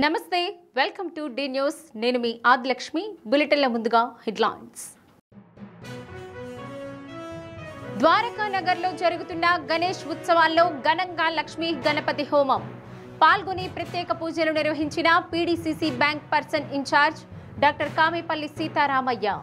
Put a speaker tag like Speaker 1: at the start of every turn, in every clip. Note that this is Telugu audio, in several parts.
Speaker 1: నమస్తే వెల్కమ్ టు డి న్యూస్ నేను మీ ఆదిలక్ష్మి బులెటిన్ల ముందుగా హెడ్లైన్స్ ద్వారకా నగర్లో జరుగుతున్న గణేష్ ఉత్సవాల్లో ఘనంగా లక్ష్మీ గణపతి హోమం పాల్గొని ప్రత్యేక పూజలు నిర్వహించిన PDCC bank person incharge doctor Kamepalli Sitaramayya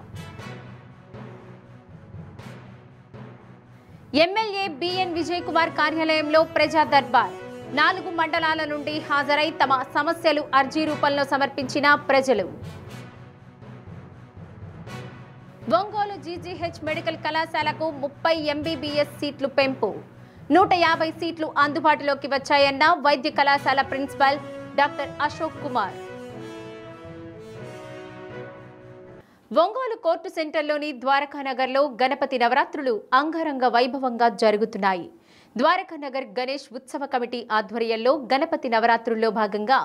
Speaker 1: MLA BN Vijay Kumar కార్యాలయంలో ప్రజా దర్బార్ 4 మండలాల నుండి హాజరై తమ సమస్యలు అర్జీ రూపంలో సమర్పించిన ప్రజలు ఒంగోలు జీజీహెచ్ మెడికల్ కళాశాలకు 30 ఎంబీబీఎస్ సీట్లు పెంపు 150 సీట్లు అందుబాటులోకి వచ్చాయన్న వైద్య కళాశాల principal doctor Ashok Kumar Ongole court సెంటర్లోని ద్వారకా నగర్లో గణపతి నవరాత్రులు అంగరంగ వైభవంగా జరుగుతున్నాయి. ద్వారకా నగర్ గణేష్ ఉత్సవ కమిటీ ఆధ్వర్యంలో గణపతి నవరాత్రుల్లో భాగంగా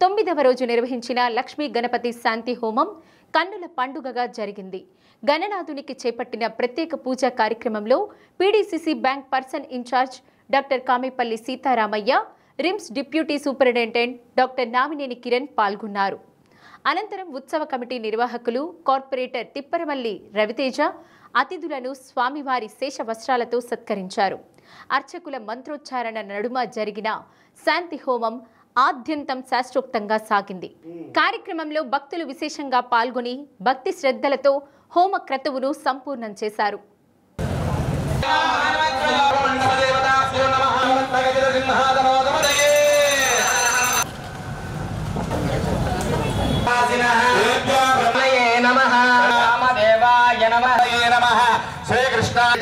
Speaker 1: 9వ రోజు నిర్వహించిన లక్ష్మీ గణపతి శాంతి హోమం కన్నుల పండుగగా జరిగింది. గణనాథునికి చేపట్టిన ప్రత్యేక పూజా కార్యక్రమంలో PDCC bank person incharge doctor Kamepalli Sitaramayya, RIMS deputy superintendent doctor Namineni Kiran పాల్గొన్నారు. అనంతరం ఉత్సవ కమిటీ నిర్వాహకులు కార్పొరేటర్ తిప్పరమల్లి రవితేజ అతిథులను స్వామివారి శేష వస్త్రాలతో సత్కరించారు. అర్చకుల మంత్రోచ్చారణ నడుమ జరిగిన శాంతి హోమం ఆద్యంతం శాస్త్రోక్తంగా సాగింది. కార్యక్రమంలో భక్తులు విశేషంగా పాల్గొని భక్తి శ్రద్ధలతో హోమ క్రతువును సంపూర్ణం చేశారు.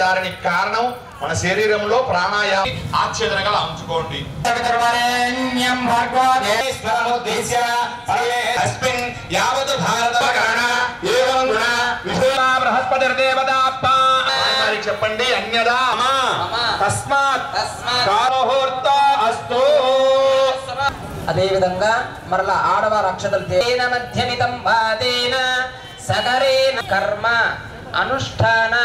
Speaker 2: దానికి కారణం మన శరీరంలో ప్రాణాయామం ఆచ్ఛేదనగా ఉంచుకోండి. చెప్పండి అన్యదా తస్మాత్
Speaker 3: అదే విధంగా మరలా ఆడవారు అక్షతలు మధ్యమితం వాదేన సగరేన కర్మ అనుష్ఠాన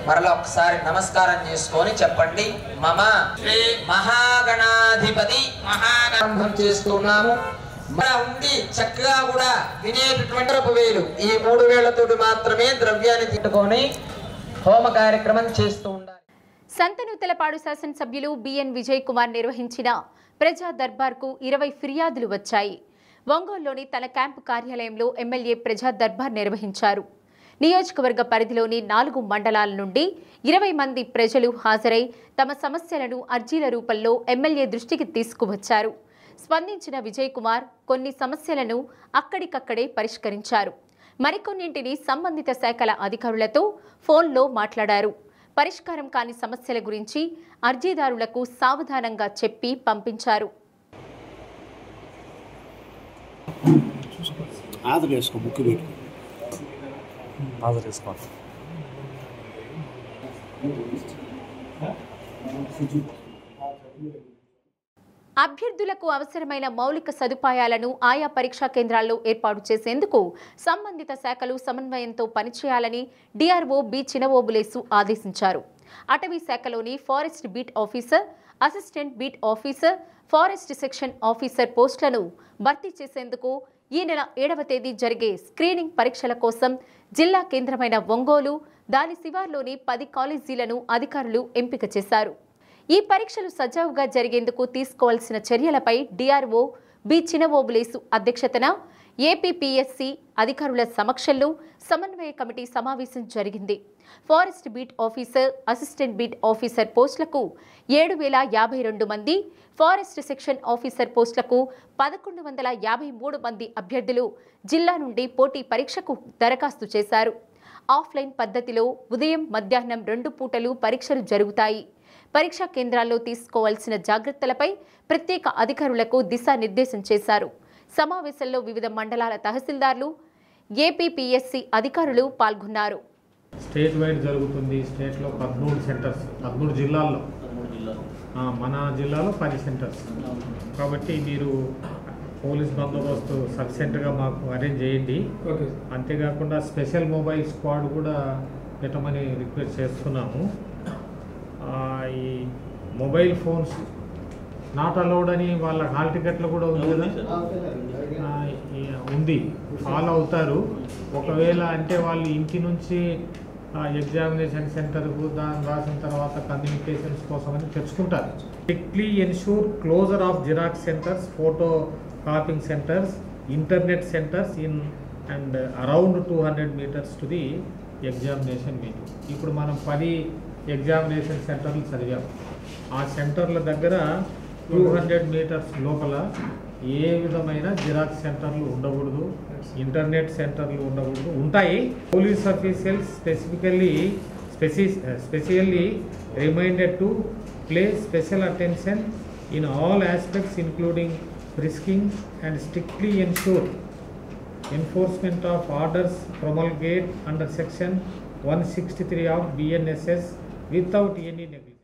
Speaker 3: మరలా ఒకసారి నమస్కారం చేసుకొని చెప్పండి. మమ శ్రీ మహాగణాధిపతి మహాగణం చేస్తున్నాము. ఉండి చక్కగా కూడా వినేటటువంటి 1000 ఈ 3000తోటి మాత్రమే ద్రవ్యాన్ని తిట్టుకొని హోమ కార్యక్రమం చేస్తూ ఉండాలి.
Speaker 1: సంతనూతలపాడు శాసనసభ్యులు బిఎన్ విజయ్ కుమార్ నిర్వహించిన ప్రజా దర్బార్కు 20 ఫిర్యాదులు వచ్చాయి. ఒంగోలులోని తన క్యాంపు కార్యాలయంలో ఎమ్మెల్యే ప్రజా దర్బార్ నిర్వహించారు. నియోజకవర్గ పరిధిలోని 4 మండలాల నుండి 20 మంది ప్రజలు హాజరై తమ సమస్యలను అర్జీల రూపంలో ఎమ్మెల్యే దృష్టికి తీసుకువచ్చారు. స్పందించిన విజయ్ కుమార్ కొన్ని సమస్యలను అక్కడికక్కడే పరిష్కరించారు. మరికొన్నింటిని సంబంధిత శాఖల అధికారులతో ఫోన్లో మాట్లాడారు. పరిష్కారం కాని సమస్యల గురించి అర్జీదారులకు సావధానంగా చెప్పి పంపించారు. అభ్యర్థులకు అవసరమైన మౌలిక సదుపాయాలను ఆయా పరీక్షా కేంద్రాల్లో ఏర్పాటు చేసేందుకు సంబంధిత శాఖలు సమన్వయంతో పనిచేయాలని డిఆర్ఓ బి చినవోబులేసు ఆదేశించారు. అటవీ శాఖలోని forest beat officer, assistant beat officer, forest section officer పోస్టులను భర్తీ చేసేందుకు ఈ నెల 7వ తేదీ జరిగే స్క్రీనింగ్ పరీక్షల కోసం జిల్లా కేంద్రమైన ఒంగోలు, దాని శివార్లోని 10 కాలేజీలను అధికారులు ఎంపిక చేశారు. ఈ పరీక్షలు సజావుగా జరిగేందుకు తీసుకోవాల్సిన చర్యలపై డిఆర్ఓ బి చినవోబులేసు అధ్యక్షతన ఏపీపీఎస్సీ అధికారుల సమక్షంలో సమన్వయ కమిటీ సమావేశం జరిగింది. Forest beat officer, assistant beat officer పోస్టులకు 7052 మంది, ఫారెస్ట్ సెక్షన్ ఆఫీసర్ పోస్టులకు 1153 మంది అభ్యర్థులు జిల్లా నుండి పోటీ పరీక్షకు దరఖాస్తు చేశారు. ఆఫ్లైన్ పద్ధతిలో ఉదయం, మధ్యాహ్నం 2 పూటలు పరీక్షలు జరుగుతాయి. పరీక్షా కేంద్రాల్లో తీసుకోవాల్సిన జాగ్రత్తలపై ప్రత్యేక అధికారులకు దిశానిర్దేశం చేశారు. సమావేశంలో వివిధ మండలాల తహసీల్దార్లు, ఏపీపీఎస్సీ అధికారులు పాల్గొన్నారు.
Speaker 4: స్టేట్ వైడ్ జరుగుతుంది. స్టేట్లో 13 సెంటర్స్, 13 జిల్లాల్లో మన జిల్లాలో 10 సెంటర్స్ కాబట్టి మీరు పోలీస్ బందోబస్తు సఫిషియెంట్గా మాకు అరేంజ్ చేయండి. అంతేకాకుండా స్పెషల్ మొబైల్ స్క్వాడ్ కూడా పెట్టమని రిక్వెస్ట్ చేస్తున్నాము. ఈ మొబైల్ ఫోన్స్ నాట్ అలౌడ్ అని వాళ్ళ హాల్ టికెట్లు కూడా ఉంది కదా, ఉంది, ఫాలో అవుతారు. ఒకవేళ అంటే వాళ్ళు ఇంటి నుంచి ఎగ్జామినేషన్ సెంటర్కు దాన్ని రాసిన తర్వాత కమ్యూనికేషన్స్ కోసం అని తెచ్చుకుంటారు. Strictly ensure closure of xerox centres, photo copying centres, internet centres in and around 200 meters to the examination venue. ఇప్పుడు మనం 10 ఎగ్జామినేషన్ సెంటర్లు చదివాం. ఆ సెంటర్ల దగ్గర 200 meters లోపల ఏ విధమైన జిరాక్స్ సెంటర్లు ఉండకూడదు, ఇంటర్నెట్ సెంటర్లు ఉండకూడదు. ఉంటాయి. Police officials specially reminded to play special attention in all aspects including frisking and strictly ensure enforcement of orders promulgated under section 163 of BNSS without any negligence.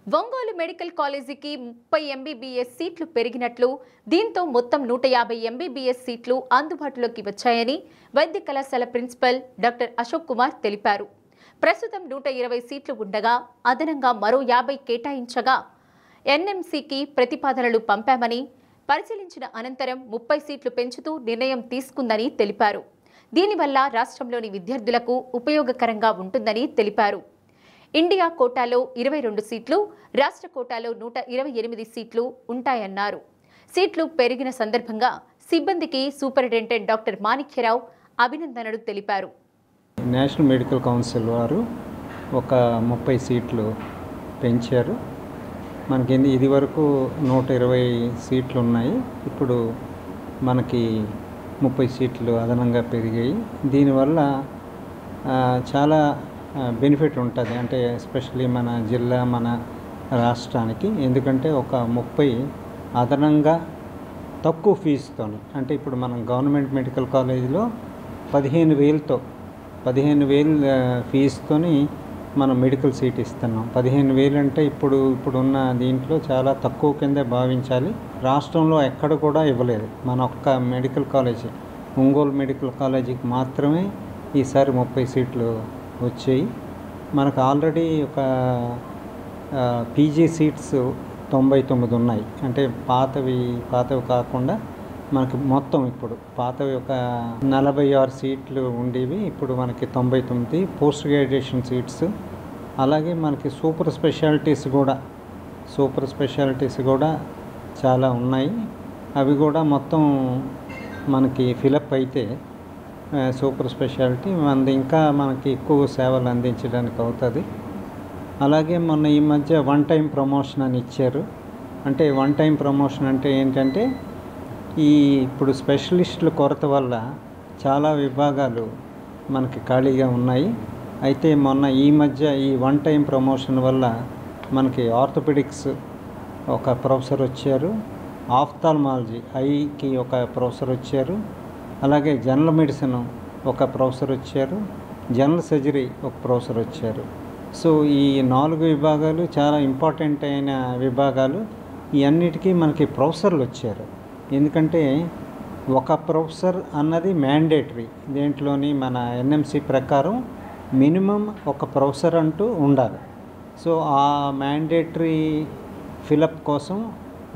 Speaker 1: Ongole medical కాలేజీకి 30 MBBS సీట్లు పెరిగినట్లు, దీంతో మొత్తం 150 MBBS సీట్లు అందుబాటులోకి వచ్చాయని వైద్య కళాశాల ప్రిన్సిపల్ డాక్టర్ అశోక్ కుమార్ తెలిపారు. ప్రస్తుతం 120 సీట్లు ఉండగా అదనంగా మరో 50 కేటాయించగా ఎన్ఎంసీకి ప్రతిపాదనలు పంపామని, పరిశీలించిన అనంతరం 30 సీట్లు పెంచుతూ నిర్ణయం తీసుకుందని తెలిపారు. దీనివల్ల రాష్ట్రంలోని విద్యార్థులకు ఉపయోగకరంగా ఉంటుందని తెలిపారు. ఇండియా కోటాలో 22 సీట్లు, రాష్ట్ర కోటాలో 128 సీట్లు ఉంటాయన్నారు. సీట్లు పెరిగిన సందర్భంగా సిబ్బందికి సూపరింటెండెంట్ డాక్టర్ మాణిక్యరావు అభినందనలు తెలిపారు.
Speaker 5: నేషనల్ మెడికల్ కౌన్సిల్ వారు ఒక 30 సీట్లు పెంచారు. మనకి ఇది వరకు 120 సీట్లు ఉన్నాయి, ఇప్పుడు మనకి 30 సీట్లు అదనంగా పెరిగాయి. దీనివల్ల చాలా బెనిఫిట్ ఉంటుంది, అంటే ఎస్పెషల్లీ మన జిల్లా, మన రాష్ట్రానికి. ఎందుకంటే ఒక 30 అదనంగా తక్కువ ఫీజుతోని, అంటే ఇప్పుడు మనం గవర్నమెంట్ మెడికల్ కాలేజీలో 15,000 ఫీజుతోని మనం మెడికల్ సీట్ ఇస్తున్నాం. 15,000 అంటే ఇప్పుడున్న దీంట్లో చాలా తక్కువ కిందే భావించాలి. రాష్ట్రంలో ఎక్కడ కూడా ఇవ్వలేదు. మన ఒక్క మెడికల్ కాలేజీ, ఒంగోలు మెడికల్ కాలేజీకి మాత్రమే ఈసారి 30 సీట్లు వచ్చాయి. మనకు ఆల్రెడీ ఒక పీజీ సీట్స్ 99 ఉన్నాయి. అంటే పాతవి కాకుండా మనకి మొత్తం ఇప్పుడు పాతవి ఒక 46 సీట్లు ఉండేవి, ఇప్పుడు మనకి 99 పోస్ట్ గ్రాడ్యుయేషన్ సీట్స్. అలాగే మనకి సూపర్ స్పెషాలిటీస్ కూడా చాలా ఉన్నాయి. అవి కూడా మొత్తం మనకి ఫిలప్ అయితే సూపర్ స్పెషాలిటీ మనది ఇంకా మనకి ఎక్కువ సేవలు అందించడానికి అవుతుంది. అలాగే మొన్న ఈ మధ్య 1 టైం ప్రమోషన్ అని ఇచ్చారు. అంటే 1 టైం ప్రమోషన్ అంటే ఏంటంటే, ఇప్పుడు స్పెషలిస్టుల కొరత వల్ల చాలా విభాగాలు మనకి ఖాళీగా ఉన్నాయి. అయితే మొన్న ఈ మధ్య ఈ 1 టైం ప్రమోషన్ వల్ల మనకి ఆర్థోపెడిక్స్ ఒక ప్రొఫెసర్ వచ్చారు, ఆఫ్థాల్మాలజీ ఐకి ఒక ప్రొఫెసర్ వచ్చారు, అలాగే జనరల్ మెడిసిన్ ఒక ప్రొఫెసర్ వచ్చారు, జనరల్ సర్జరీ ఒక ప్రొఫెసర్ వచ్చారు. సో ఈ 4 విభాగాలు చాలా ఇంపార్టెంట్ అయిన విభాగాలు. ఈ అన్నిటికీ మనకి ప్రొఫెసర్లు వచ్చారు. ఎందుకంటే ఒక ప్రొఫెసర్ అన్నది మ్యాండేటరీ, దేంట్లోని మన ఎన్ఎంసి ప్రకారం మినిమం ఒక ప్రొఫెసర్ అంటూ ఉండాలి. సో ఆ మ్యాండేటరీ ఫిలప్ కోసం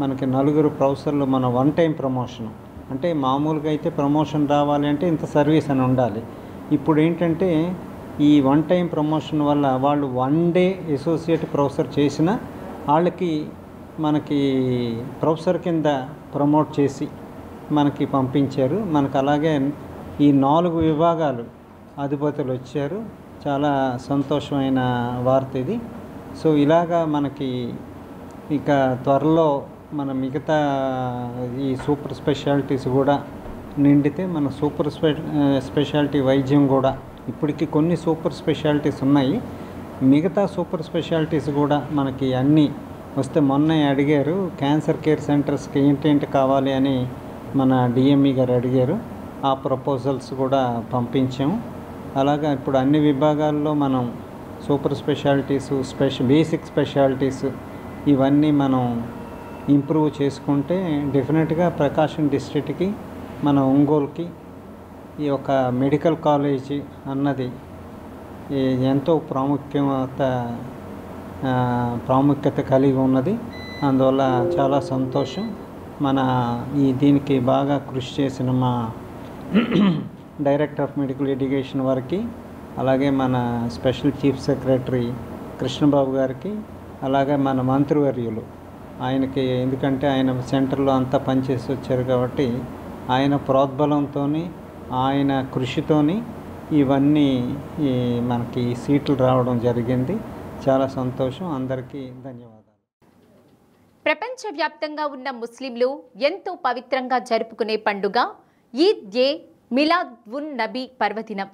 Speaker 5: మనకి 4 ప్రొఫెసర్లు మన 1 టైం ప్రమోషన్. అంటే మామూలుగా అయితే ప్రమోషన్ రావాలి అంటే ఇంత సర్వీస్ అని ఉండాలి. ఇప్పుడు ఏంటంటే ఈ 1 టైం ప్రమోషన్ వల్ల వాళ్ళు 1 డే అసోసియేట్ ప్రొఫెసర్ చేసిన వాళ్ళకి మనకి ప్రొఫెసర్ కింద ప్రమోట్ చేసి మనకి పంపించారు. మనకు అలాగే ఈ 4 విభాగాలు అధిపతులు వచ్చారు. చాలా సంతోషమైన వార్త ఇది. సో ఇలాగా మనకి ఇక త్వరలో మన మిగతా ఈ సూపర్ స్పెషాలిటీస్ కూడా నిండితే మన సూపర్ స్పెషాలిటీ వైద్యం కూడా, ఇప్పటికి కొన్ని సూపర్ స్పెషాలిటీస్ ఉన్నాయి, మిగతా సూపర్ స్పెషాలిటీస్ కూడా మనకి అన్నీ వస్తే. మొన్న అడిగారు క్యాన్సర్ కేర్ సెంటర్స్కి ఏంటేంటి కావాలి అని మన డిఎంఈ గారు అడిగారు. ఆ ప్రపోజల్స్ కూడా పంపించాము. అలాగా ఇప్పుడు అన్ని విభాగాల్లో మనం సూపర్ స్పెషాలిటీస్, బేసిక్ స్పెషాలిటీస్ ఇవన్నీ మనం ఇంప్రూవ్ చేసుకుంటే డెఫినెట్గా ప్రకాశం డిస్ట్రిక్ట్కి మన ఒంగోలుకి ఈ యొక్క మెడికల్ కాలేజీ అన్నది ఎంతో ప్రాముఖ్యత కలిగి ఉన్నది. అందువల్ల చాలా సంతోషం. మన దీనికి బాగా కృషి చేసిన మా డైరెక్టర్ ఆఫ్ మెడికల్ ఎడ్యుకేషన్ వారికి, అలాగే మన స్పెషల్ చీఫ్ సెక్రటరీ కృష్ణబాబు గారికి, అలాగే మన మంత్రివర్యులు ఆయనకి, ఎందుకంటే ఆయన సెంటర్లో అంతా పనిచేసి వచ్చారు కాబట్టి ఆయన ప్రోద్బలంతో ఆయన కృషితోని ఇవన్నీ మనకి సీట్లు రావడం జరిగింది. చాలా సంతోషం. అందరికీ ధన్యవాదాలు.
Speaker 1: ప్రపంచవ్యాప్తంగా ఉన్న ముస్లింలు ఎంతో పవిత్రంగా జరుపుకునే పండుగ ఈద్-ఏ-మిలాద్-ఉన్-నబీ పర్వదినం.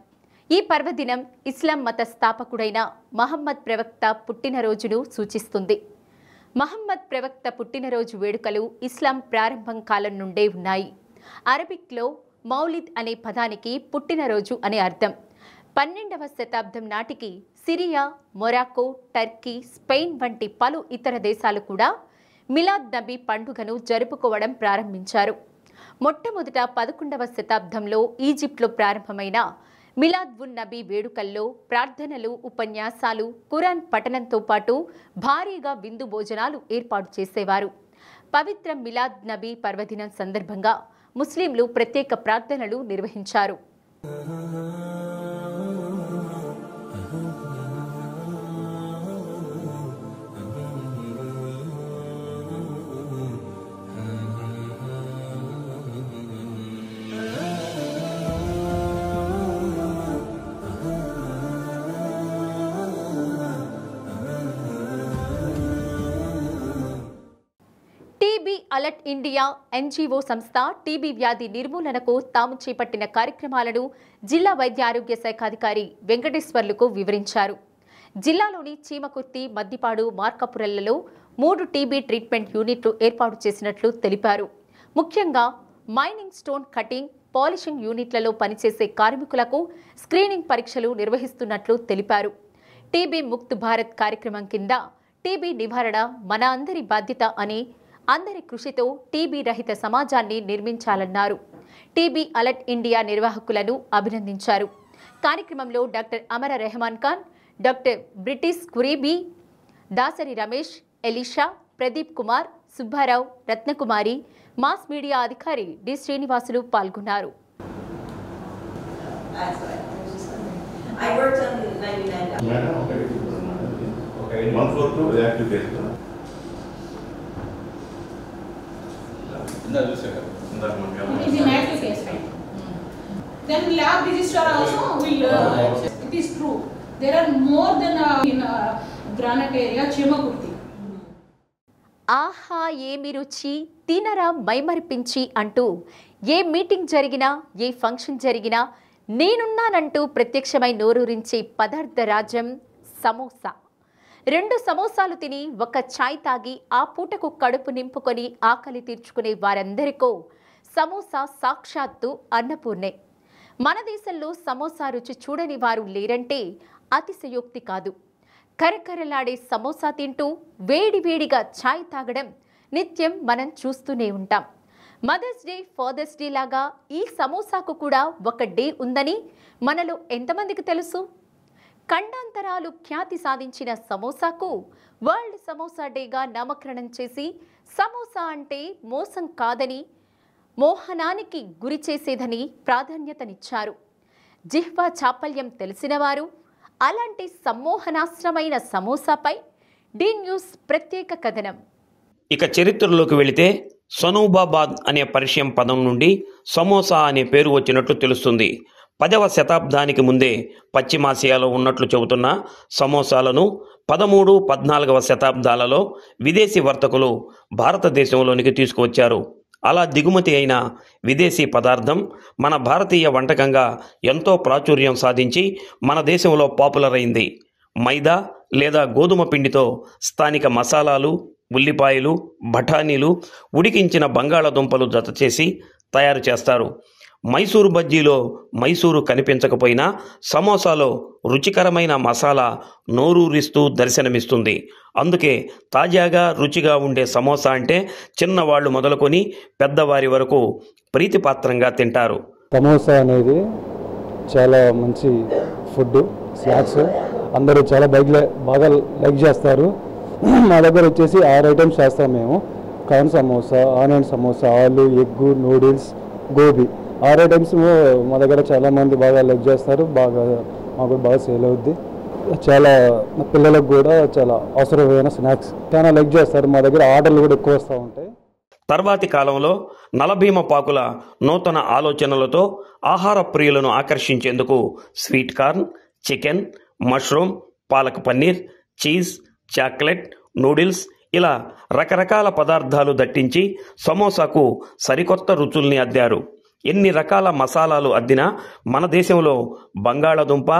Speaker 1: ఈ పర్వదినం ఇస్లాం మత స్థాపకుడైన మహమ్మద్ ప్రవక్త పుట్టినరోజును సూచిస్తుంది. మహమ్మద్ ప్రవక్త పుట్టినరోజు వేడుకలు ఇస్లాం ప్రారంభం కాలం నుండే ఉన్నాయి. అరబిక్లో మౌలిద్ అనే పదానికి పుట్టినరోజు అనే అర్థం. 12వ శతాబ్దం నాటికి సిరియా, మొరాకో, టర్కీ, స్పెయిన్ వంటి పలు ఇతర దేశాలు కూడా మిలాద్ నబీ పండుగను జరుపుకోవడం ప్రారంభించారు. మొట్టమొదట 11వ శతాబ్దంలో ఈజిప్ట్లో ప్రారంభమైన మిలాద్-ఉన్-నబీ వేడుకల్లో ప్రార్థనలు, ఉపన్యాసాలు, ఖురాన్ పఠనంతో పాటు భారీగా విందు భోజనాలు ఏర్పాటు చేసేవారు. పవిత్ర మిలాద్ నబీ పర్వదినం సందర్భంగా ముస్లింలు ప్రత్యేక ప్రార్థనలు నిర్వహించారు. టీబీ అలర్ట్ ఇండియా ఎన్జీఓ సంస్థ టీబీ వ్యాధి నిర్మూలనకు తాము చేపట్టిన కార్యక్రమాలను జిల్లా వైద్య ఆరోగ్య శాఖ అధికారి వెంకటేశ్వర్లకు వివరించారు. జిల్లాలోని చీమకుర్తి, మద్దిపాడు, మార్కాపురంలలో 3 టీబీ ట్రీట్మెంట్ యూనిట్లు ఏర్పాటు చేసినట్లు తెలిపారు. ముఖ్యంగా మైనింగ్, స్టోన్ కటింగ్, పాలిషింగ్ యూనిట్లలో పనిచేసే కార్మికులకు స్క్రీనింగ్ పరీక్షలు నిర్వహిస్తున్నట్లు తెలిపారు. టీబీ ముక్త్ భారత్ కార్యక్రమం కింద టీబీ నివారణ మన అందరి బాధ్యత అని, అందరి కృషితో టీబీ రహిత సమాజాన్ని నిర్మించాలన్నారు. టీబీ అలర్ట్ ఇండియా నిర్వాహకులను అభినందించారు. కార్యక్రమంలో doctor Amara Rehman Khan, doctor British Kuribi, Dasari Ramesh, Elisha, Pradeep Kumar, Subbarao, Ratnakumari, mass media అధికారి డి శ్రీనివాసులు పాల్గొన్నారు.
Speaker 6: Then lab registrar also will. It is true. There are more than in granite area Chimakurti.
Speaker 1: ఆహా ఏమి రుచి తినరా మైమరిపించి అంటూ ఏ మీటింగ్ జరిగినా, ఏ ఫంక్షన్ జరిగినా నేనున్నానంటూ ప్రత్యక్షమై నోరూరించే పదార్థ రాజ్యం సమోసా. 2 సమోసాలు తిని ఒక ఛాయ్ తాగి ఆ పూటకు కడుపు నింపుకొని ఆకలి తీర్చుకునే వారందరికో సమోసా సాక్షాత్తు అన్నపూర్ణే. మన దేశంలో సమోసా రుచి చూడని వారు లేరంటే అతిశయోక్తి కాదు. కరకరలాడే సమోసా తింటూ వేడివేడిగా ఛాయ్ తాగడం నిత్యం మనం చూస్తూనే ఉంటాం. మదర్స్ డే, ఫాదర్స్ డే లాగా ఈ సమోసాకు కూడా ఒక డే ఉందని మనలో ఎంతమందికి తెలుసు? ఖండాంతరాలు ఖ్యాతి సాధించిన సమోసాకు వరల్డ్ సమోసా డేగా నామకరణం చేసి సమోసా అంటే మోసం కాదని, మోహనానికి గురి చేసేదని ప్రాధాన్యతనిచ్చారు. జిహ్వా చాపల్యం తెలిసినవారు అలాంటి సమ్మోహనాశ్రమైన సమోసాపై డి న్యూస్ ప్రత్యేక కథనం.
Speaker 7: ఇక చరిత్రలోకి వెళితే సనూబాబాద్ అనే పర్షియన్ పదం నుండి సమోసా అనే పేరు వచ్చినట్లు తెలుస్తుంది. 10వ శతాబ్దానికి ముందే పశ్చిమాసియాలో ఉన్నట్లు చెబుతున్న సమోసాలను 13, 14వ శతాబ్దాలలో విదేశీ వర్తకులు భారతదేశంలోనికి తీసుకువచ్చారు. అలా దిగుమతి అయిన విదేశీ పదార్థం మన భారతీయ వంటకంగా ఎంతో ప్రాచుర్యం సాధించి మన దేశంలో పాపులర్ అయింది. మైదా లేదా గోధుమ పిండితో స్థానిక మసాలాలు, ఉల్లిపాయలు, బఠానీలు, ఉడికించిన బంగాళాదుంపలు జత చేసి తయారు చేస్తారు. మైసూరు బజ్జీలో మైసూరు కనిపించకపోయినా సమోసాలో రుచికరమైన మసాలా నోరూరిస్తూ దర్శనమిస్తుంది. అందుకే తాజాగా రుచిగా ఉండే సమోసా అంటే చిన్నవాళ్ళు మొదలుకొని పెద్దవారి వరకు ప్రీతిపాత్రంగా తింటారు.
Speaker 8: సమోసా అనేది చాలా మంచి ఫుడ్, స్నాక్స్ అందరూ చాలా బాగా లైక్ చేస్తారు. మా దగ్గర వచ్చేసి 6 ఐటమ్స్ చేస్తాం మేము. కార్న్ సమోసా, ఆనియన్ సమోసా, ఆలు, ఎగ్, నూడిల్స్, గోబీ 6 ఐటమ్స్ మా దగ్గర చాలామంది బాగా లైక్ చేస్తారు. మాకు బాగా సేల్ అవుద్ది. చాలా పిల్లలకు కూడా చాలా అవసరమైన స్నాక్స్ చాలా లైక్ చేస్తారు. మా దగ్గర ఆర్డర్లు కూడా ఎక్కువ వస్తూ ఉంటాయి.
Speaker 7: తర్వాతి కాలంలో నలభీమ పాకుల నూతన ఆలోచనలతో ఆహార ప్రియులను ఆకర్షించేందుకు sweet corn, chicken, mushroom, palak paneer, cheese, chocolate, noodles ఇలా రకరకాల పదార్థాలు దట్టించి సమోసాకు సరికొత్త రుచుల్ని అద్దారు. ఎన్ని రకాల మసాలాలు అద్దినా మన దేశంలో బంగాళదుంప,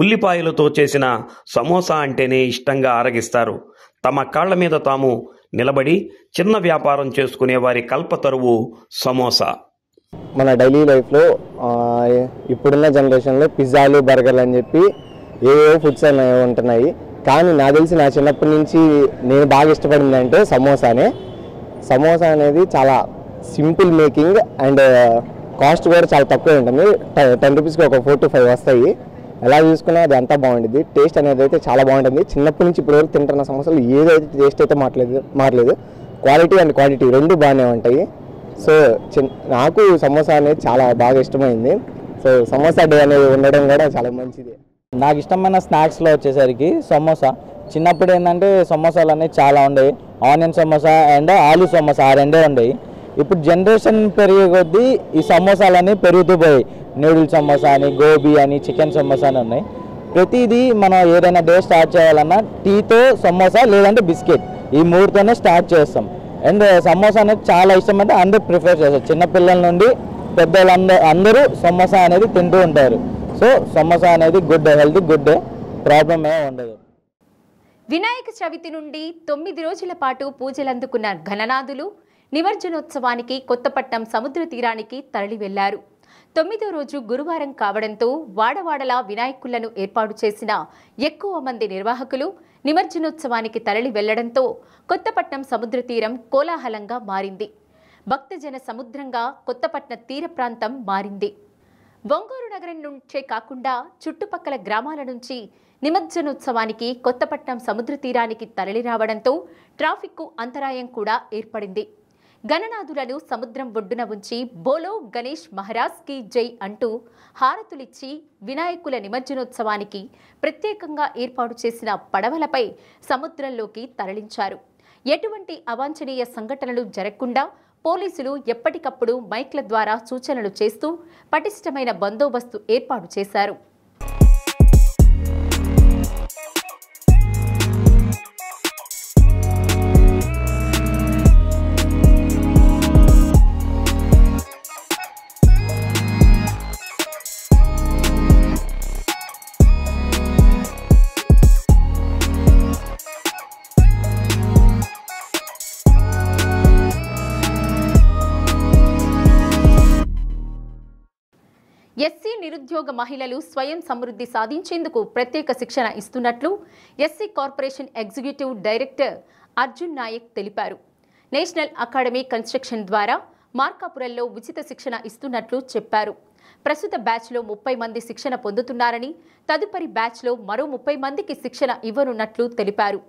Speaker 7: ఉల్లిపాయలతో చేసిన సమోసా అంటేనే ఇష్టంగా ఆరగిస్తారు. తమ కాళ్ల మీద తాము నిలబడి చిన్న వ్యాపారం చేసుకునే వారి కల్పతరువు సమోసా.
Speaker 8: మన డైలీ లైఫ్లో ఇప్పుడున్న జనరేషన్లో పిజ్జాలు, బర్గర్లు అని చెప్పి ఏవో ఫుడ్స్ అనేవి ఉంటున్నాయి. కానీ నాకు తెలిసి నా చిన్నప్పటి నుంచి నేను బాగా ఇష్టపడింది అంటే సమోసానే. సమోసా అనేది చాలా సింపుల్ మేకింగ్ అండ్ కాస్ట్ కూడా చాలా తక్కువ ఉంటుంది. 10 రూపీస్కి ఒక 4 to 5 వస్తాయి. ఎలా చూసుకున్నా అది అంతా బాగుంటుంది. టేస్ట్ అనేది అయితే చాలా బాగుంటుంది. చిన్నప్పటి నుంచి ఇప్పటివరకు తింటున్న సమోసాలు ఏదైతే టేస్ట్ అయితే మారలేదు. క్వాలిటీ అండ్ క్వాంటిటీ రెండు బాగానే ఉంటాయి. సో నాకు సమోసా అనేది చాలా బాగా ఇష్టమైంది. సో సమోసా డే అనేది ఉండడం కూడా చాలా మంచిది.
Speaker 9: నాకు ఇష్టమైన స్నాక్స్లో వచ్చేసరికి సమోసా. చిన్నప్పుడు ఏంటంటే సమోసాలు అనేవి చాలా ఉండేవి. ఆనియన్ సమోసా అండ్ ఆలు సమోసా ఆ రెండే ఉండేవి. ఇప్పుడు జనరేషన్ పెరిగే కొద్దీ ఈ సమోసాలు అనేవి పెరుగుతూ పోయాయి. నూడిల్స్ సమోసా అని, గోబీ అని, చికెన్ సమోసా అని ఉన్నాయి. ప్రతిదీ మనం ఏదైనా డే స్టార్ట్ చేయాలన్నా టీతో సమోసా లేదంటే బిస్కెట్ ఈ 3తోనే స్టార్ట్ చేస్తాం. అండ్ సమోసా అనేది చాలా ఇష్టం అంటే అందరూ ప్రిఫర్ చేస్తారు. చిన్నపిల్లల నుండి పెద్దవాళ్ళందరూ సమోసా అనేది తింటూ ఉంటారు. సో సమోసా అనేది గుడ్ హెల్త్, గుడ్ ప్రాబ్లం ఏమీ ఉండదు.
Speaker 1: వినాయక చవితి నుండి 9 రోజుల పాటు పూజలందుకున్న గణనాథులు నిమజ్జనోత్సవానికి కొత్తపట్నం సముద్ర తీరానికి తరలి వెళ్లారు. 9వ రోజు గురువారం కావడంతో వాడవాడలా వినాయకులను ఏర్పాటు చేసిన ఎక్కువ మంది నిర్వాహకులు నిమజ్జనోత్సవానికి తరలి వెళ్లడంతో కొత్తపట్నం సముద్ర తీరం కోలాహలంగా మారింది. భక్తజన సముద్రంగా కొత్తపట్నం తీర ప్రాంతం మారింది. ఒంగోలు నగరం నుంచే కాకుండా చుట్టుపక్కల గ్రామాల నుంచి నిమజ్జనోత్సవానికి కొత్తపట్నం సముద్ర తీరానికి తరలి రావడంతో ట్రాఫిక్కు అంతరాయం కూడా ఏర్పడింది. గణనాథులను సముద్రం ఒడ్డున ఉంచి బోలో గణేష్ మహారాజ్ కి జై అంటూ హారతులిచ్చి వినాయకుల నిమజ్జనోత్సవానికి ప్రత్యేకంగా ఏర్పాటు చేసిన పడవలపై సముద్రంలోకి తరలించారు. ఎటువంటి అవాంఛనీయ సంఘటనలు జరగకుండా పోలీసులు ఎప్పటికప్పుడు మైక్ల ద్వారా సూచనలు చేస్తూ పటిష్టమైన బందోబస్తు ఏర్పాటు చేశారు. ఎస్సీ నిరుద్యోగ మహిళలు స్వయం సమృద్ధి సాధించేందుకు ప్రత్యేక శిక్షణ ఇస్తున్నట్లు SC corporation executive director Arjun Naik తెలిపారు. నేషనల్ అకాడమీ కన్స్ట్రక్షన్ ద్వారా మార్కాపురంలో ఉచిత శిక్షణ ఇస్తున్నట్లు చెప్పారు. ప్రస్తుత బ్యాచ్లో 30 మంది శిక్షణ పొందుతున్నారని, తదుపరి బ్యాచ్లో మరో 30 మందికి శిక్షణ ఇవ్వనున్నట్లు తెలిపారు.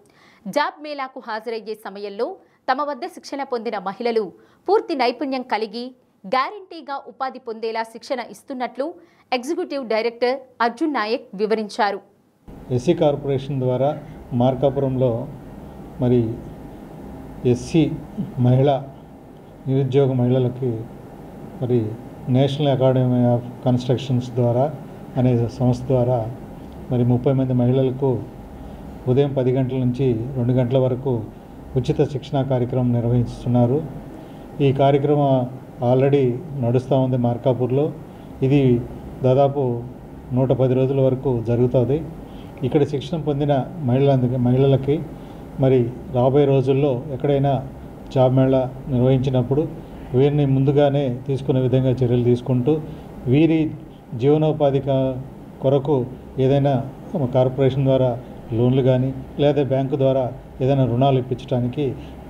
Speaker 1: జాబ్ మేళాకు హాజరయ్యే సమయంలో తమ వద్ద శిక్షణ పొందిన మహిళలు పూర్తి నైపుణ్యం కలిగి గ్యారంటీగా ఉపాధి పొందేలా శిక్షణ ఇస్తున్నట్లు ఎగ్జిక్యూటివ్ డైరెక్టర్ అర్జున్ నాయక్ వివరించారు.
Speaker 8: ఎస్సీ కార్పొరేషన్ ద్వారా మార్కాపురంలో మరి ఎస్సీ నిరుద్యోగ మహిళలకి మరి నేషనల్ అకాడమీ ఆఫ్ కన్స్ట్రక్షన్స్ ద్వారా అనే సంస్థ ద్వారా మరి 30 మంది మహిళలకు ఉదయం 10 గంటల నుంచి 2 గంటల వరకు ఉచిత శిక్షణా కార్యక్రమం నిర్వహిస్తున్నారు. ఈ కార్యక్రమం ఆల్రెడీ నడుస్తూ ఉంది మార్కాపూర్లో. ఇది దాదాపు 110 రోజుల వరకు జరుగుతుంది. ఇక్కడ శిక్షణ పొందిన మహిళలకి మరి రాబోయే రోజుల్లో ఎక్కడైనా జాబ్ మేళా నిర్వహించినప్పుడు
Speaker 10: వీరిని ముందుగానే తీసుకునే విధంగా చర్యలు తీసుకుంటూ వీరి జీవనోపాధి కొరకు ఏదైనా కార్పొరేషన్ ద్వారా లోన్లు కానీ లేదా బ్యాంకు ద్వారా ఏదైనా రుణాలు ఇప్పించడానికి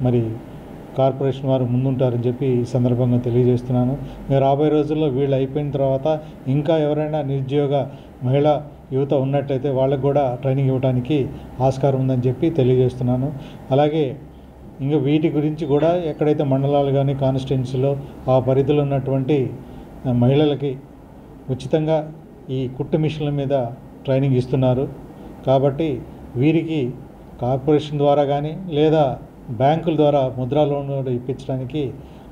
Speaker 10: మరి కార్పొరేషన్ వారు ముందుంటారని చెప్పి ఈ సందర్భంగా తెలియజేస్తున్నాను. రాబోయే రోజుల్లో వీళ్ళు అయిపోయిన తర్వాత ఇంకా ఎవరైనా నిరుద్యోగ మహిళా యువత ఉన్నట్టయితే వాళ్ళకు కూడా ట్రైనింగ్ ఇవ్వడానికి ఆస్కారం ఉందని చెప్పి తెలియజేస్తున్నాను. అలాగే ఇంకా వీటి గురించి కూడా ఎక్కడైతే మండలాలు కానీ కాన్స్టిట్యున్సీలో ఆ పరిధిలో ఉన్నటువంటి మహిళలకి ఉచితంగా ఈ కుట్టు మిషన్ల మీద ట్రైనింగ్ ఇస్తున్నారు. కాబట్టి వీరికి కార్పొరేషన్ ద్వారా కానీ లేదా బ్యాంకుల ద్వారా ముద్రా లోన్ ఇప్పించడానికి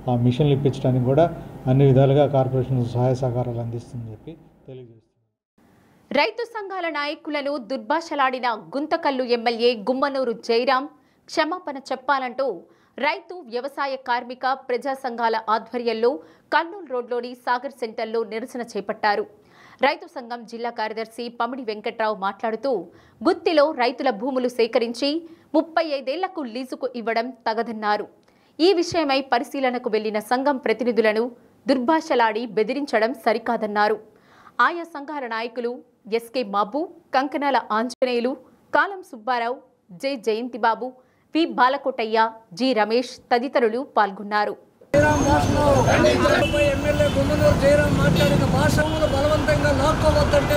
Speaker 10: ఆ మిషన్లు ఇప్పించడానికి కూడా అన్ని విధాలుగా కార్పొరేషన్ సహాయ సహకారాలు అందిస్తుందని చెప్పి తెలియజేస్తుంది.
Speaker 1: రైతు సంఘాల నాయకులను దుర్భాషలాడిన గుంతకల్లు ఎమ్మెల్యే గుమ్మనూరు జయరాం క్షమాపణ చెప్పాలంటూ రైతు వ్యవసాయ కార్మిక ప్రజా సంఘాల ఆధ్వర్యంలో కర్నూలు రోడ్లోని సాగర్ సెంటర్లో నిరసన చేపట్టారు. రైతు సంఘం జిల్లా కార్యదర్శి పమిడి వెంకట్రావు మాట్లాడుతూ గుత్తిలో రైతుల భూములు సేకరించి 35 ఏళ్లకు లీజుకు ఇవ్వడం తగదన్నారు. ఈ విషయమై పరిశీలనకు వెళ్లిన సంఘం ప్రతినిధులను దుర్భాషలాడి బెదిరించడం సరికాదన్నారు. ఆయా సంఘాల నాయకులు ఎస్కే మాబు, కంకనాల ఆంజనేయులు, కాలం సుబ్బారావు, జె జయంతిబాబు, వి బాలకోటయ్య, జి రమేష్ తదితరులు పాల్గొన్నారు.
Speaker 11: ఎమ్మెల్యే గుమ్మనూరు జయరాం మాట్లాడిన భాషను బలవంతంగా లాక్కోవద్దంటే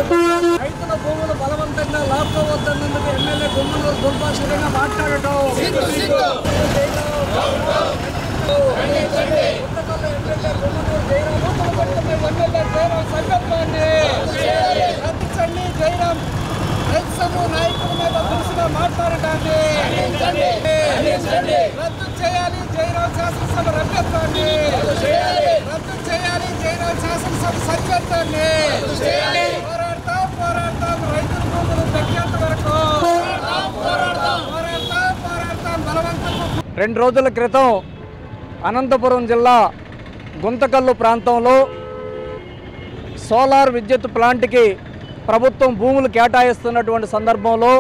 Speaker 11: రైతుల భూములు బలవంతంగా లాక్కోవద్దన్నందుకు ఎమ్మెల్యే గుమ్మనూరు దుర్భాషగా మాట్లాడటం ఎమ్మెల్యే గుమ్మనూరు జయరాం సంఘటనని రద్దించండి. జయరాం రైతు సంఘం నాయకుల మీద దురుసుగా మాట్లాడటాన్ని రద్దు చేయాలి. జయరాం శాసనసభ రద్దెత్తండి. రద్దు చేయాలి. జయరాం శాసనసభ సరిహద్దాన్ని పోరాడతాం పోరాడతాం రైతుల భూములు తగ్గేంత వరకు పోరాడతాం బలవంతం.
Speaker 12: 2 రోజుల క్రితం అనంతపురం జిల్లా గుంతకల్లు ప్రాంతంలో సోలార్ విద్యుత్ ప్లాంట్కి ప్రభుత్వం భూములు కేటాయిస్తున్నటువంటి సందర్భంలో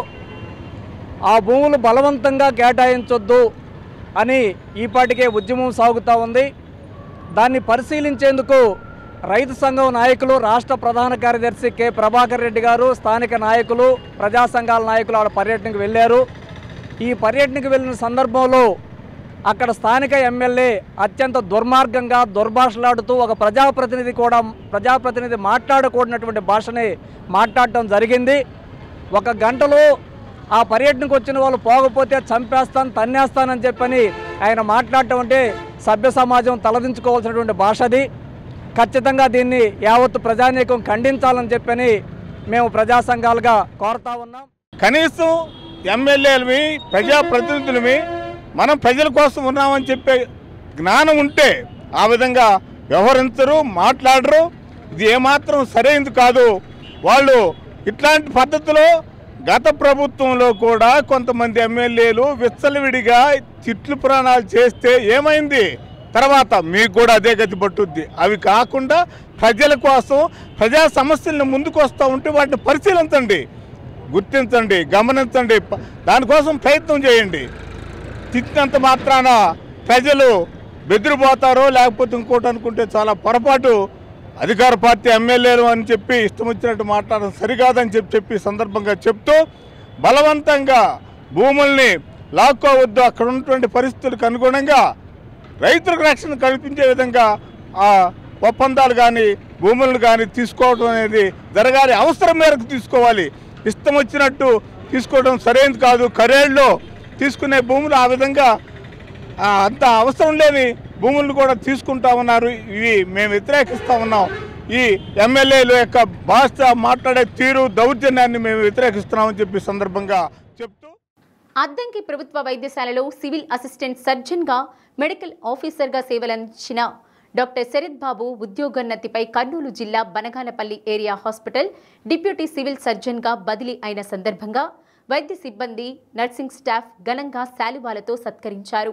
Speaker 12: ఆ భూములు బలవంతంగా కేటాయించొద్దు అని ఈపాటికే ఉద్యమం సాగుతూ ఉంది. దాన్ని పరిశీలించేందుకు రైతు సంఘం నాయకులు, రాష్ట్ర ప్రధాన కార్యదర్శి కె ప్రభాకర్ రెడ్డి గారు, స్థానిక నాయకులు, ప్రజా సంఘాల నాయకులు ఆడ పర్యటనకు వెళ్ళారు. ఈ పర్యటనకు వెళ్ళిన సందర్భంలో అక్కడ స్థానిక ఎమ్మెల్యే అత్యంత దుర్మార్గంగా దుర్భాషలాడుతూ ఒక ప్రజాప్రతినిధి మాట్లాడకూడనటువంటి భాషని మాట్లాడటం జరిగింది. 1 గంటలో ఆ పర్యటనకు వచ్చిన వాళ్ళు పోకపోతే చంపేస్తాను, తన్నేస్తానని చెప్పని ఆయన మాట్లాడటం అంటే సభ్య సమాజం తలదించుకోవాల్సినటువంటి భాషది. ఖచ్చితంగా దీన్ని యావత్తు ప్రజానీకం ఖండించాలని చెప్పని మేము ప్రజా సంఘాలుగా కోరుతా ఉన్నాం.
Speaker 13: కనీసం ఎమ్మెల్యేలవి, ప్రజాప్రతినిధులవి మనం ప్రజల కోసం ఉన్నామని చెప్పే జ్ఞానం ఉంటే ఆ విధంగా వ్యవహరించరు, మాట్లాడరు. ఇది ఏమాత్రం సరైనది కాదు. వాళ్ళు ఇట్లాంటి పద్ధతిలో గత ప్రభుత్వంలో కూడా కొంతమంది ఎమ్మెల్యేలు విచ్చలవిడిగా చిట్లు పురాణాలు చేస్తే ఏమైంది? తర్వాత మీకు కూడా అదే గతి పట్టుద్ది. అవి కాకుండా ప్రజల కోసం ప్రజా సమస్యలను ముందుకు వస్తూ ఉంటే వాటిని పరిశీలించండి, గుర్తించండి, గమనించండి, దానికోసం ప్రయత్నం చేయండి. తిట్టినంత మాత్రాన ప్రజలు బెదిరిపోతారో లేకపోతే ఇంకోటి అనుకుంటే చాలా పొరపాటు. అధికార పార్టీ ఎమ్మెల్యేలు అని చెప్పి ఇష్టం వచ్చినట్టు మాట్లాడడం సరికాదని చెప్పి సందర్భంగా చెప్తూ బలవంతంగా భూముల్ని లాక్కోవద్దు, అక్కడ ఉన్నటువంటి పరిస్థితులకు అనుగుణంగా రైతులకు రక్షణ కల్పించే విధంగా ఆ ఒప్పందాలు కానీ భూములను కానీ తీసుకోవడం అనేది జరగాలి. అవసరం మేరకు తీసుకోవాలి. ఇష్టం వచ్చినట్టు తీసుకోవడం సరైనది కాదు. కరేళ్ళలో తీసుకునే భూములు ఆ విధంగా అంత అవసరం లేని భూములను కూడా తీసుకుంటా ఉన్నారు. ఇవి మేము వ్యతిరేకిస్తూ ఉన్నాం. ఈ ఎమ్మెల్యేల యొక్క భాష, మాట్లాడే తీరు, దౌర్జన్యాన్ని మేము వ్యతిరేకిస్తున్నామని చెప్పి సందర్భంగా చెప్తూ
Speaker 1: అద్దంకి ప్రభుత్వ వైద్యశాలలో సివిల్ అసిస్టెంట్ సర్జన్గా, మెడికల్ ఆఫీసర్గా సేవలందించిన డాక్టర్ శరత్ బాబు ఉద్యోగోన్నతిపై కర్నూలు జిల్లా Banaganapalli area hospital deputy civil సర్జన్గా బదిలీ అయిన సందర్భంగా వైద్య సిబ్బంది, నర్సింగ్ స్టాఫ్ ఘనంగా శాలువాలతో సత్కరించారు.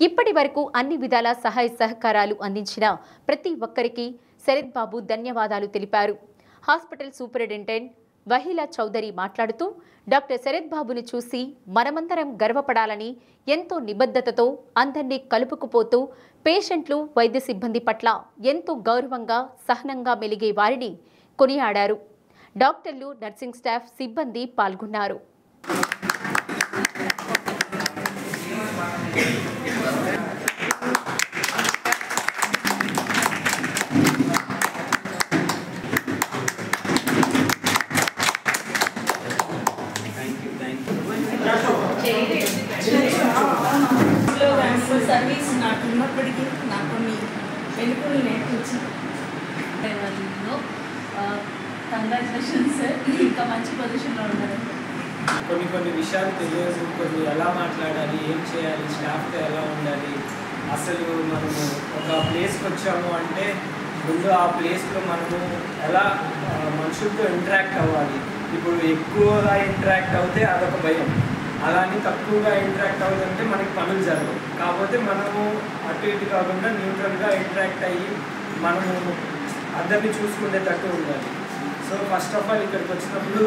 Speaker 1: ఇప్పటి వరకు అన్ని విధాల సహాయ సహకారాలు అందించిన ప్రతి ఒక్కరికి శరత్ బాబు ధన్యవాదాలు తెలిపారు. హాస్పిటల్ సూపరింటెండెంట్ వహీలా చౌదరి మాట్లాడుతూ డాక్టర్ శరత్ బాబును చూసి మనమందరం గర్వపడాలని ఎంతో నిబద్ధతతో అందరినీ కలుపుకుపోతూ పేషెంట్లు వైద్య సిబ్బంది పట్ల ఎంతో గౌరవంగా సహనంగా మెలిగే వారిని కొనియాడారు. డాక్టర్లు, నర్సింగ్ స్టాఫ్, సిబ్బంది పాల్గొన్నారు.
Speaker 14: సర్వీస్ నాకు ఉన్నప్పటికీ నాకు కొన్ని వెలుగులు నేర్పించి కంగ్రాచులేషన్స్ సార్, ఇంకా మంచి పొజిషన్లో ఉన్నారు.
Speaker 15: కొన్ని విషయాలు తెలియదు, కొన్ని ఎలా మాట్లాడాలి, ఏం చేయాలి, స్టాఫ్తో ఎలా ఉండాలి. అసలు మనము ఒక ప్లేస్కి వచ్చాము అంటే ముందు ఆ ప్లేస్లో మనము ఎలా మనుషులతో ఇంటరాక్ట్ అవ్వాలి. ఇప్పుడు ఎక్కువగా ఇంటరాక్ట్ అవుతే అదొక భయం, అలానే తక్కువగా ఇంటరాక్ట్ అవుతుంటే మనకి పనులు జరగవు. కాకపోతే మనము అటు ఇటు కాకుండా న్యూట్రల్గా ఇంటరాక్ట్ అయ్యి మనము అందరినీ చూసుకునేటట్టు ఉండాలి. సో ఫస్ట్ ఆఫ్ ఆల్ ఇక్కడికి వచ్చినప్పుడు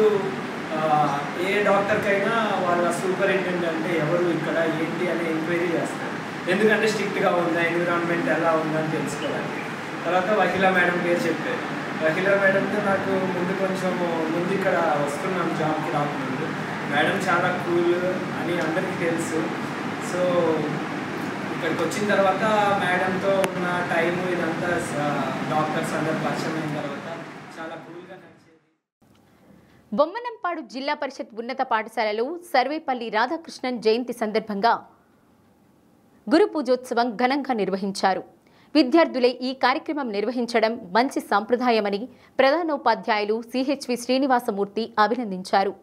Speaker 15: ఏ డాక్టర్కైనా వాళ్ళ సూపరింటెండెంట్ ఎవరు ఇక్కడ ఏంటి అని ఎంక్వైరీ చేస్తారు. ఎందుకంటే స్ట్రిక్ట్గా ఉందా, ఎన్విరాన్మెంట్ ఎలా ఉందని తెలుసుకోవడానికి. తర్వాత వహీలా మేడం పేరు చెప్పారు. వహీలా మేడంతో నాకు ముందు ఇక్కడ వస్తున్నాను జాబ్కి రాకముందు. మేడం చాలా కూల్ అని అందరికీ తెలుసు. సో ఇక్కడికి వచ్చిన తర్వాత మేడంతో ఉన్న టైము ఇదంతా డాక్టర్స్ అందరు పరిచయం అయిన తర్వాత చాలా కూల్గా నడిచేది.
Speaker 1: బొమ్మనంపాడు జిల్లా పరిషత్ ఉన్నత పాఠశాలలో సర్వేపల్లి రాధాకృష్ణన్ జయంతి సందర్భంగా గురు పూజోత్సవం ఘనంగా నిర్వహించారు. విద్యార్థులే ఈ కార్యక్రమం నిర్వహించడం మంచి సంప్రదాయమని ప్రధానోపాధ్యాయులు సిహెచ్వి శ్రీనివాసమూర్తి అభినందించారు.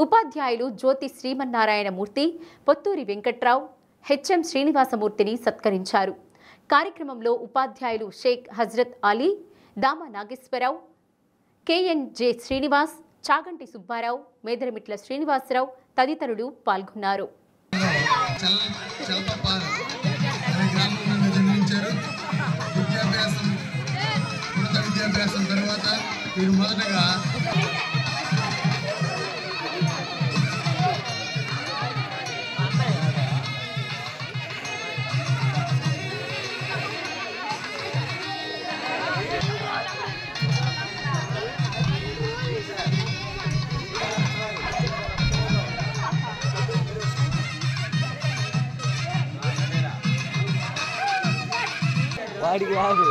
Speaker 1: ఉపాధ్యాయులు జ్యోతి శ్రీమన్నారాయణమూర్తి, పొత్తూరి వెంకట్రావు, హెచ్ఎం శ్రీనివాసమూర్తిని సత్కరించారు. కార్యక్రమంలో ఉపాధ్యాయులు షేక్ హజ్రత్ అలీ, దామ నాగేశ్వరరావు, కేఎన్జే శ్రీనివాస్, చాగంటి సుబ్బారావు, మేదరమిట్ల శ్రీనివాసరావు తదితరులు పాల్గొన్నారు.
Speaker 16: విద్యాభ్యాసం తర్వాత మీరు మొదటగా
Speaker 9: వాడికి కాదు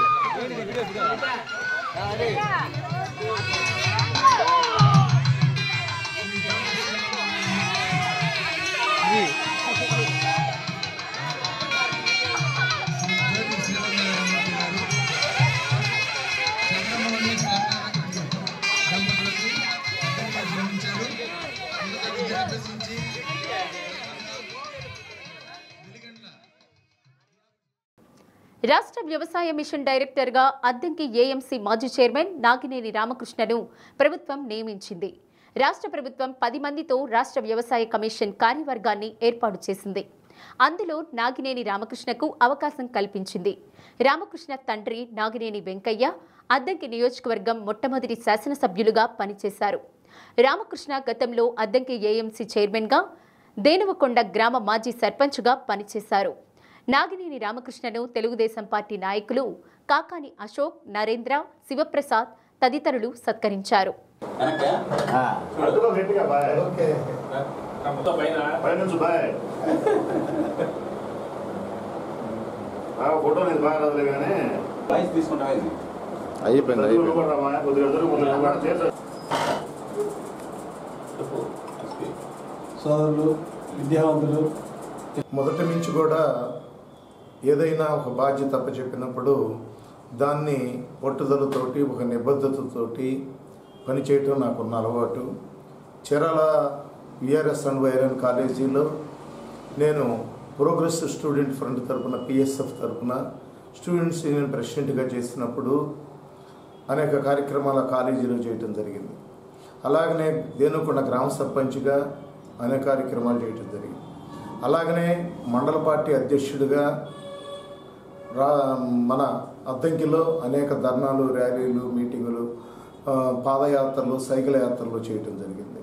Speaker 1: రాష్ట్ర వ్యవసాయ మిషన్ డైరెక్టర్గా అద్దంకి ఏఎంసీ మాజీ చైర్మన్ నాగినేని రామకృష్ణను ప్రభుత్వం నియమించింది. రాష్ట్ర ప్రభుత్వం 10 మందితో రాష్ట్ర వ్యవసాయ కమిషన్ కార్యవర్గాన్ని ఏర్పాటు చేసింది. అందులో నాగినేని రామకృష్ణకు అవకాశం కల్పించింది. రామకృష్ణ తండ్రి నాగినేని వెంకయ్య అద్దంకి నియోజకవర్గం మొట్టమొదటి శాసనసభ్యులుగా పనిచేశారు. రామకృష్ణ గతంలో అద్దంకి ఏఎంసీ చైర్మన్గా, దేనువకొండ గ్రామ మాజీ సర్పంచ్గా పనిచేశారు. నాగినేని రామకృష్ణను తెలుగుదేశం పార్టీ నాయకులు కాకాని అశోక్, నరేంద్ర, శివప్రసాద్ తదితరులు సత్కరించారు.
Speaker 17: సోదరులు, విద్యావంతులు, మొదటి నుంచి కూడా ఏదైనా ఒక బాధ్యత అప్పచెప్పినప్పుడు దాన్ని పట్టుదలతోటి ఒక నిబద్ధతతోటి పనిచేయటం నాకున్న అలవాటు. చీరాల విఆర్ఎస్ అండ్ వైరన్ కాలేజీలో నేను ప్రోగ్రెసివ్ స్టూడెంట్ ఫ్రంట్ తరఫున పిఎస్ఎఫ్ తరఫున స్టూడెంట్స్ యూనియన్ ప్రెసిడెంట్గా చేసినప్పుడు అనేక కార్యక్రమాల కాలేజీలో చేయటం జరిగింది. అలాగనే దేనుకొండ గ్రామ సర్పంచ్గా అనేక కార్యక్రమాలు చేయటం జరిగింది. అలాగనే మండల పార్టీ అధ్యక్షుడిగా మన అద్దంకిలో అనేక ధర్నాలు, ర్యాలీలు, మీటింగులు పాదయాత్రలు, సైకిల్ యాత్రలు చేయటం జరిగింది.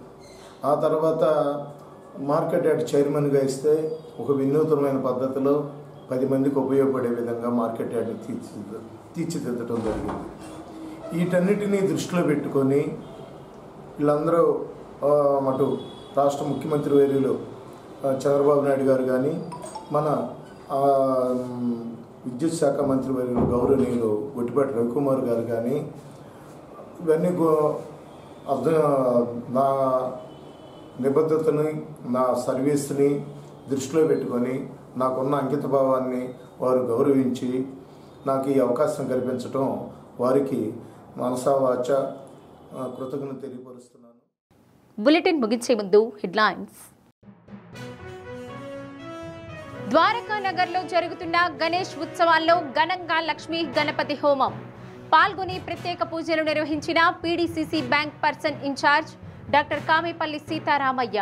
Speaker 17: ఆ తర్వాత మార్కెట్ యార్డ్ చైర్మన్గా ఇస్తే ఒక వినూత్నమైన పద్ధతిలో 10 మందికి ఉపయోగపడే విధంగా మార్కెట్ యార్డ్ని తీర్చిదిద్దడం జరిగింది. వీటన్నిటినీ దృష్టిలో పెట్టుకొని వీళ్ళందరూ అటు రాష్ట్ర ముఖ్యమంత్రి వర్యులు చంద్రబాబు నాయుడు గారు కానీ, మన విద్యుత్ శాఖ మంత్రి వర్యులు గౌరవనీయులు గొట్టిపాటి రవికుమార్ గారు కానీ, ఇవన్నీ నా నిబద్ధతని, నా సర్వీస్ని దృష్టిలో పెట్టుకొని నాకున్న అంకిత భావాన్ని వారు గౌరవించి నాకు ఈ అవకాశం కల్పించడం వారికి మనసా వాచ కృతజ్ఞత తెలియపరుస్తున్నాను.
Speaker 1: బులెటిన్ ముగించే ముందు హెడ్లైన్స్. ద్వారకా నగర్లో జరుగుతున్న గణేష్ ఉత్సవాల్లో ఘనంగా లక్ష్మీ గణపతి హోమం. పాల్గొని ప్రత్యేక పూజలు నిర్వహించిన PDCC bank person incharge doctor Kamepalli Sitaramayya.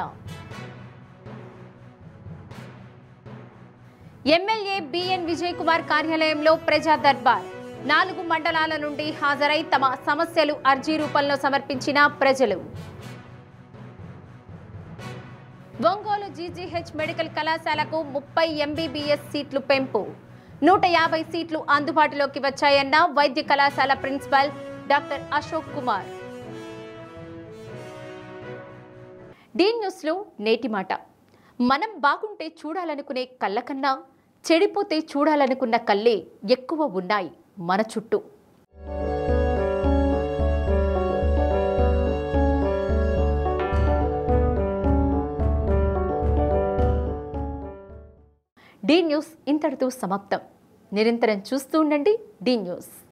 Speaker 1: MLA BN Vijay Kumar కార్యాలయంలో ప్రజా దర్బార్. 4 మండలాల నుండి హాజరై తమ సమస్యలు అర్జీ రూపంలో సమర్పించిన ప్రజలు. ఒంగోలు జీజీహెచ్ మెడికల్ కళాశాలకు 30 ఎంబీబీఎస్ సీట్లు పెంపు. 150 సీట్లు అందుబాటులోకి వచ్చాయన్న వైద్య కళాశాల principal doctor Ashok Kumar. D న్యూస్లో నేటి మాట. మనం బాగుంటే చూడాలనుకునే కళ్ళ కన్నా చెడిపోతే చూడాలనుకున్న కళ్ళే ఎక్కువ ఉన్నాయి మన చుట్టూ. డి న్యూస్ ఇంతటితో సమాప్తం. నిరంతరం చూస్తూ ఉండండి డి న్యూస్.